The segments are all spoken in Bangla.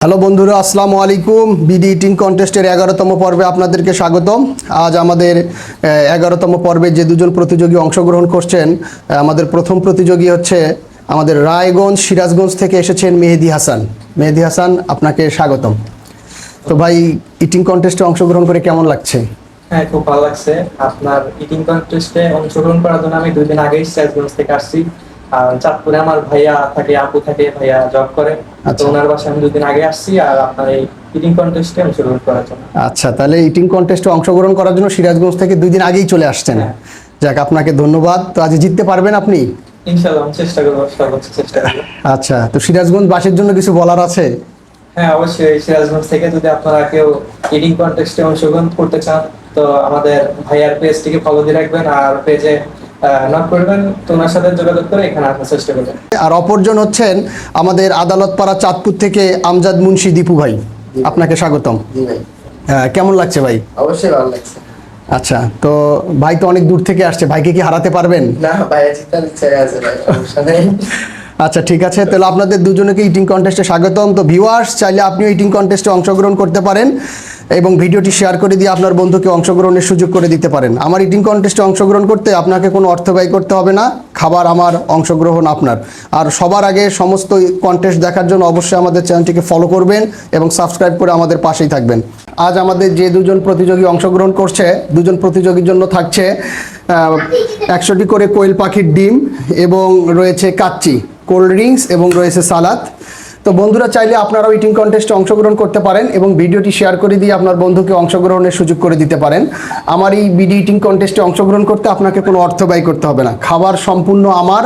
হ্যালো বন্ধুরা, আসসালামু আলাইকুম। বিডি ইটিং কন্টেস্টের 11তম পর্বে আপনাদেরকে স্বাগতম। আজ আমাদের 11তম পর্বে যে দুজন প্রতিযোগী অংশগ্রহণ করছেন, আমাদের প্রথম প্রতিযোগী হচ্ছে আমাদের রায়গঞ্জ সিরাজগঞ্জ থেকে এসেছেন মেহেদি হাসান। মেহেদি হাসান, আপনাকে স্বাগতম। তো ভাই, ইটিং কন্টেস্টে অংশগ্রহণ করে কেমন লাগছে? হ্যাঁ, খুব ভালো লাগছে। আপনার ইটিং কন্টেস্টে অংশগ্রহণ করার জন্য আমি 2 দিন আগেই সিরাজগঞ্জ থেকে আসছি। আর চাঁদপুরে আমার ভাইয়া থাকে, আপু থাকে, ভাইয়া জব করে। তো ওনার বাসায় আমি 2 দিন আগে আসছি আর আপনার এই ইটিং কন্টেস্টে অংশগ্রহণ করার জন্য। আচ্ছা, তাহলে ইটিং কন্টেস্টে অংশগ্রহণ করার জন্য সিরাজগঞ্জ থেকে 2 দিন আগেই চলে আসছেন। হ্যাঁ। যাক, আপনাকে ধন্যবাদ। তো আজ জিততে পারবেন আপনি? ইনশাআল্লাহ আমি চেষ্টা করবো, সর্বোচ্চ চেষ্টা করবো। আচ্ছা, তো সিরাজগঞ্জবাসীর জন্য কিছু বলার আছে? হ্যাঁ, অবশ্যই। সিরাজগঞ্জ থেকে যদি আপনারা কেউ ইটিং কন্টেস্টে অংশগ্রহণ করতে চান, তো আমাদের ভাইয়ার পেজটিকে ফলো দিয়ে রাখবেন আর পেজে নক করবেন। তো ওনার সাথে যোগাযোগ করে এখানে আসার চেষ্টা করবেন। আর অপরজন হচ্ছেন আমাদের আদালতপাড়া চাঁদপুর থেকে আমজাদ মুন্সি দীপু ভাই। আপনাকে স্বাগতম। জি ভাই। কেমন লাগছে ভাই? অবশ্যই ভালো লাগছে। আচ্ছা, তো ভাই তো অনেক দূর থেকে আসছে, ভাইকে কি হারাতে পারবেন? না ভাই, জিতার ইচ্ছা আছে ভাই, সমস্যা নেই। আচ্ছা, ঠিক আছে। তাহলে আপনাদের দুজনকে ইটিং কন্টেস্টে স্বাগতম। তো ভিউয়ার্স, চাইলে আপনিও ইটিং কন্টেস্টে অংশগ্রহণ করতে পারেন এবং ভিডিওটি শেয়ার করে দিয়ে আপনার বন্ধুকে অংশগ্রহণের সুযোগ করে দিতে পারেন। আমার ইটিং কন্টেস্টে অংশগ্রহণ করতে আপনাকে কোনো অর্থ ব্যয় করতে হবে না। খাবার আমার, অংশগ্রহণ আপনার। আর সবার আগে সমস্ত কন্টেস্ট দেখার জন্য অবশ্যই আমাদের চ্যানেলটিকে ফলো করবেন এবং সাবস্ক্রাইব করে আমাদের পাশেই থাকবেন। আজ আমাদের যে দুজন প্রতিযোগী অংশগ্রহণ করছে, দুজন প্রতিযোগীর জন্য থাকছে 100টি করে কোয়েল পাখির ডিম এবং রয়েছে কাচ্চি, কোল্ড ড্রিঙ্কস এবং রয়েছে সালাদ। তো বন্ধুরা, চাইলে আপনারাও ইটিং কন্টেস্টে অংশগ্রহণ করতে পারেন এবং ভিডিওটি শেয়ার করে দিয়ে আপনার বন্ধুকে অংশগ্রহণের সুযোগ করে দিতে পারেন। আমার এই বিডি ইটিং কন্টেস্টে অংশগ্রহণ করতে আপনাকে কোনো অর্থ ব্যয় করতে হবে না। খাবার সম্পূর্ণ আমার,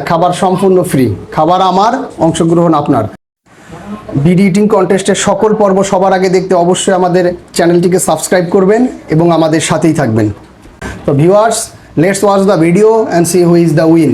খাবার সম্পূর্ণ ফ্রি। খাবার আমার, অংশগ্রহণ আপনার। বিডি ইটিং কন্টেস্টের সকল পর্ব সবার আগে দেখতে অবশ্যই আমাদের চ্যানেলটিকে সাবস্ক্রাইব করবেন এবং আমাদের সাথেই থাকবেন। তো viewers, let's watch the video and see who is the win.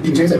ঠিক আছে।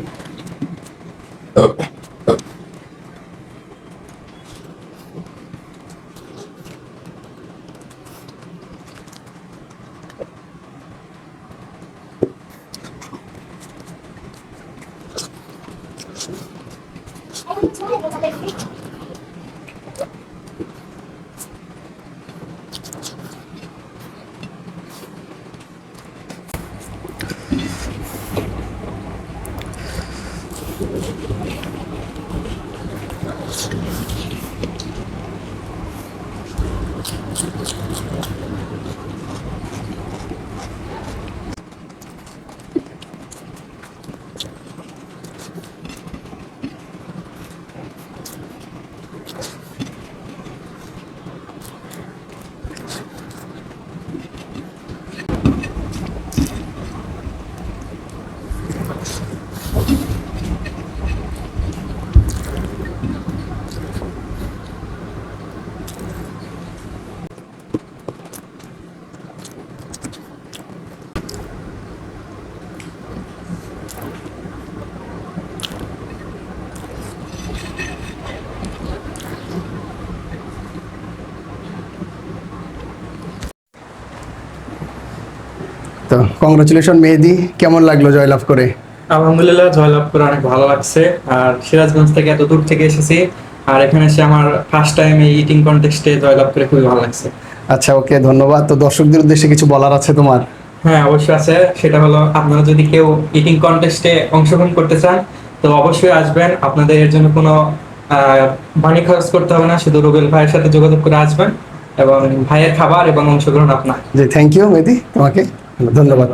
তো কংগ্রাচুলেশন মেহেদি, কেমন লাগলো জয়লাভ করে? আলহামদুলিল্লাহ, জয়লাভ করে অনেক ভালো লাগছে। আর সিরাজগঞ্জ থেকে এত দূর থেকে এসেছি, আর এখানে এসে আমার ফার্স্ট টাইম এই ইটিং কন্টেস্টে জয়লাভ করে খুবই ভালো লাগছে। আচ্ছা, ওকে, ধন্যবাদ। তো দর্শকদের উদ্দেশ্যে কিছু বলার আছে তোমার? হ্যাঁ, অবশ্যই আছে। সেটা হলো, আপনারা যদি কেউ ইটিং কন্টেস্টে অংশগ্রহণ করতে চান তো অবশ্যই আসবেন। আপনাদের এর জন্য কোনো মানি খরচ করতে হবে না, শুধু রুবেল ভাইয়ের সাথে যোগাযোগ করে আসবেন এবং ভাইয়ের খাবার এবং অংশগ্রহণ আপনার। জি, থ্যাংক ইউ মেহেদি, তোমাকে ধন্যবাদ।